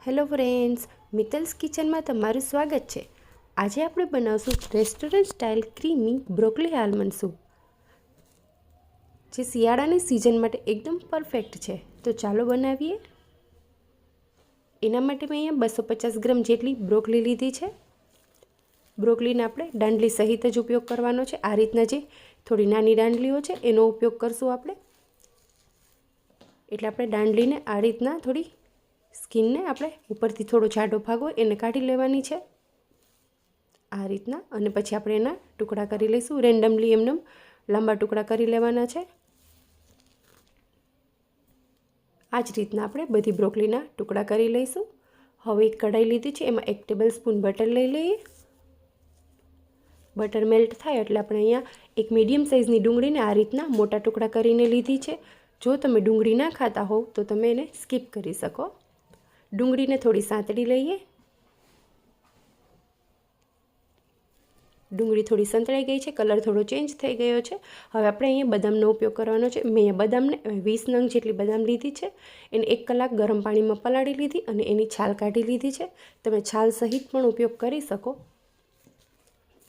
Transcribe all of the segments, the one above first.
Hello friends, Mittals કિચનમાં તમારું સ્વાગત છે। આજે આપણે બનાવશું restaurant style creamy broccoli almond soup, જે શિયાળાની સિઝન માટે એકદમ પરફેક્ટ છે। તો ચાલો બનાવીએ। એના માટે મેં અહીંયા 250 ગ્રામ જેટલી બ્રોકોલી લીધી છે। બ્રોકોલીને આપણે દાંડલી સહિત જ ઉપયોગ કરવાનો છે। આ રીતના જે થોડી નાની દાંડલીઓ છે એનો ઉપયોગ કરશું આપણે। એટલે આપણે દાંડલીને આ રીતના થોડી સ્કિનને આપણે ઉપરથી થોડો જાડો ભાગ હોય એને કાઢી લેવાની છે આ રીતના। અને પછી આપણે એના ટુકડા કરી લઈશું। રેન્ડમલી એમને લાંબા ટુકડા કરી લેવાના છે। આ જ રીતના આપણે બધી બ્રોકોલીના ટુકડા કરી લઈશું। હવે એક કઢાઈ લીધી છે, એમાં 1 ટેબલ સ્પૂન બટર લઈ લઈએ। બટર મેલ્ટ થાય એટલે આપણે અહીંયા એક મીડિયમ સાઇઝની ડુંગળીને આ રીતના મોટા ટુકડા કરીને લીધી છે। જો તમે ડુંગળી ના ખાતા હોવ તો તમે એને સ્કીપ કરી શકો। ડુંગળીને થોડી સાંતળી લઈએ। ડુંગળી થોડી સંતળાઈ ગઈ છે, કલર થોડો ચેન્જ થઈ ગયો છે। હવે આપણે અહીંયા બદામનો ઉપયોગ કરવાનો છે। મેં બદામને 20 નંગ જેટલી બદામ લીધી છે। એને 1 કલાક ગરમ પાણીમાં પલાળી લીધી અને એની છાલ કાઢી લીધી છે। તમે છાલ સહિત પણ ઉપયોગ કરી શકો।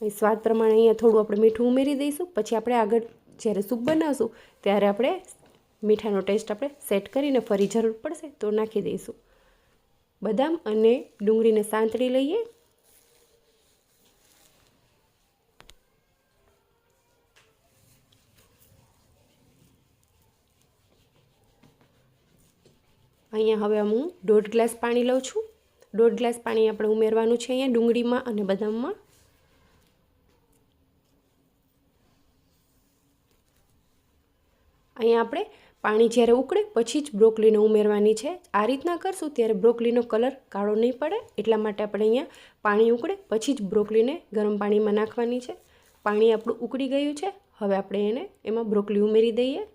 સ્વાદ પ્રમાણે અહીંયા થોડું આપણે મીઠું ઉમેરી દઈશું। પછી આપણે આગળ જ્યારે સૂપ બનાવશું ત્યારે આપણે મીઠાનો ટેસ્ટ આપણે સેટ કરીને ફરી જરૂર પડશે તો નાખી દઈશું। બદામ અને ડુંગળીને સાંતળી લઈએ। અહીંયા હવે હું 1.5 ગ્લાસ પાણી લઉં છું। 1.5 ગ્લાસ પાણી આપણે ઉમેરવાનું છે અહીંયા ડુંગળીમાં અને બદામમાં। અહીંયા આપણે પાણી જ્યારે ઉકળે પછી જ બ્રોકોલીને ઉમેરવાની છે। આ રીતના કરશું ત્યારે બ્રોકોલીનો કલર કાળો નહીં પડે, એટલા માટે આપણે અહીંયા પાણી ઉકળે પછી જ બ્રોકોલીને ગરમ પાણીમાં નાખવાની છે। પાણી આપણું ઉકળી ગયું છે। હવે આપણે એને એમાં બ્રોકોલી ઉમેરી દઈએ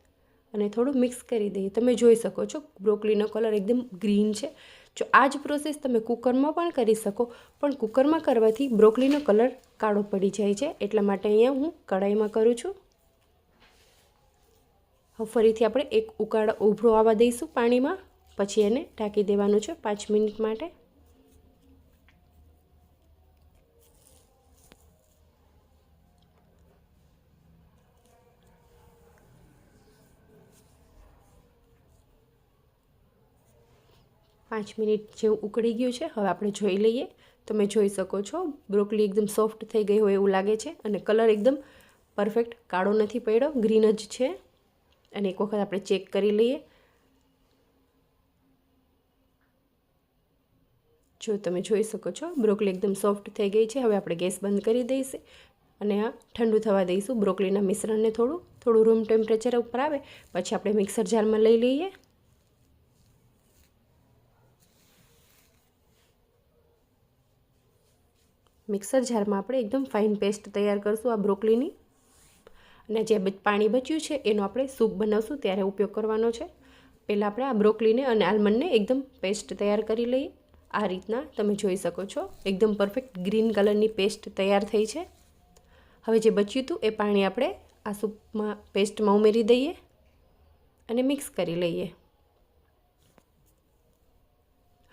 અને થોડું મિક્સ કરી દઈએ। તમે જોઈ શકો છો બ્રોકોલીનો કલર એકદમ ગ્રીન છે। જો આ જ પ્રોસેસ તમે કુકરમાં પણ કરી શકો, પણ કુકરમાં કરવાથી બ્રોકોલીનો કલર કાળો પડી જાય છે, એટલા માટે અહીંયા હું કઢાઈમાં કરું છું। હવે ફરીથી આપણે એક ઉકાળો ઉભરો આવવા દઈશું પાણીમાં, પછી એને ઢાંકી દેવાનું છે 5 મિનિટ માટે। પાંચ મિનિટ જેવું ઉકળી ગયું છે। હવે આપણે જોઈ લઈએ। તમે જોઈ શકો છો બ્રોકોલી એકદમ સોફ્ટ થઈ ગઈ હોય એવું લાગે છે અને કલર એકદમ પરફેક્ટ કાળો નથી પડ્યો, ગ્રીન જ છે। અને એક વખત આપણે ચેક કરી લઈએ। જો તમે જોઈ શકો છો બ્રોકોલી એકદમ સોફ્ટ થઈ ગઈ છે। હવે આપણે ગેસ બંધ કરી દઈશું અને આ ઠંડુ થવા દઈશું। બ્રોકોલીના મિશ્રણને થોડું રૂમ ટેમ્પરેચર ઉપર આવે પછી આપણે મિક્સર જારમાં લઈ લઈએ। મિક્સર જારમાં આપણે એકદમ ફાઇન પેસ્ટ તૈયાર કરશું આ બ્રોકોલીની, અને જે પાણી બચ્યું છે એનો આપણે સૂપ બનાવશું ત્યારે ઉપયોગ કરવાનો છે। પહેલાં આપણે આ બ્રોકોલીને અને આલમંડને એકદમ પેસ્ટ તૈયાર કરી લઈએ। આ રીતના તમે જોઈ શકો છો એકદમ પરફેક્ટ ગ્રીન કલરની પેસ્ટ તૈયાર થઈ છે। હવે જે બચ્યું હતું એ પાણી આપણે આ સૂપમાં પેસ્ટમાં ઉમેરી દઈએ અને મિક્સ કરી લઈએ।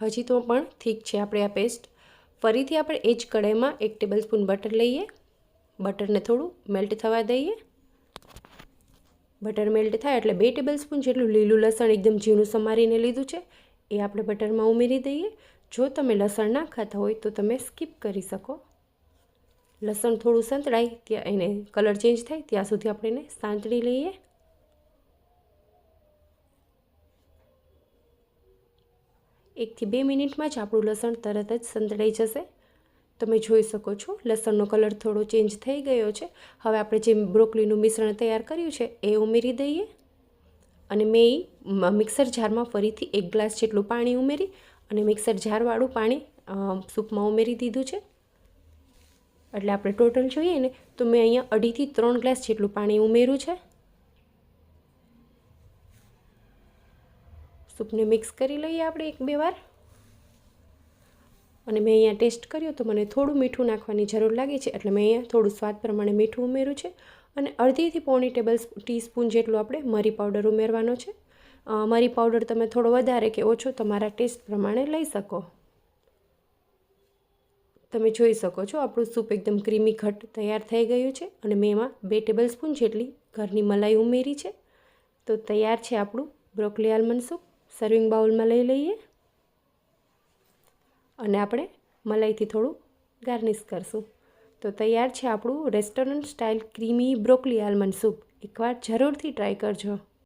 હજી તો પણ ઠીક છે આપણે આ પેસ્ટ। ફરીથી આપણે એ જ કઢાઈમાં 1 ટેબલ સ્પૂન બટર લઈએ। બટરને થોડું મેલ્ટ થવા દઈએ। બટર મેલ્ટ થાય એટલે 2 ટેબલ સ્પૂન જેટલું લીલું લસણ એકદમ ઝીણું સમારીને લીધું છે એ આપણે બટરમાં ઉમેરી દઈએ। જો તમે લસણ ના ખાતા હોય તો તમે સ્કીપ કરી શકો। લસણ થોડું સંતળાય ત્યાં એને કલર ચેન્જ થાય ત્યાં સુધી આપણે એને સાંતળી લઈએ। એકથી 2 મિનિટમાં જ આપણું લસણ તરત જ સંતળાઈ જશે। તમે જોઈ શકો છો લસણનો કલર થોડો ચેન્જ થઈ ગયો છે। હવે આપણે જે બ્રોકોલીનું મિશ્રણ તૈયાર કર્યું છે એ ઉમેરી દઈએ અને મેં મિક્સર જારમાં ફરીથી 1 ગ્લાસ જેટલું પાણી ઉમેરી અને મિક્સર જારવાળું પાણી સૂપમાં ઉમેરી દીધું છે। એટલે આપણે ટોટલ જોઈએ ને તો મેં અહીંયા 2.5 થી 3 ગ્લાસ જેટલું પાણી ઉમેર્યું છે। સૂપને મિક્સ કરી લઈએ આપણે 1-2 વાર। અને મેં અહીંયા ટેસ્ટ કર્યો તો મને થોડું મીઠું નાખવાની જરૂર લાગી છે, એટલે મેં અહીંયા થોડું સ્વાદ પ્રમાણે મીઠું ઉમેર્યું છે। અને 1/2 થી 1/4 ટીસ્પૂન જેટલું આપણે મરી પાવડર ઉમેરવાનો છે। મરી પાવડર તમે થોડો વધારે કે ઓછો તમારા ટેસ્ટ પ્રમાણે લઈ શકો. તમે જોઈ શકો છો આપણું સૂપ એકદમ ક્રીમી ઘટ તૈયાર થઈ ગયું છે અને મેં એમાં 2 ટેબલસ્પૂન જેટલી ઘરની મલાઈ ઉમેરી છે. તો તૈયાર છે આપણું બ્રોકલી આલમંડ સૂપ. સર્વિંગ બાઉલમાં લઈ લઈએ અને આપણે મલાઈથી થોડું ગાર્નિશ કરશું. તો તૈયાર છે આપણું restaurant style creamy broccoli almond soup. એકવાર જરૂરથી ટ્રાય કરજો.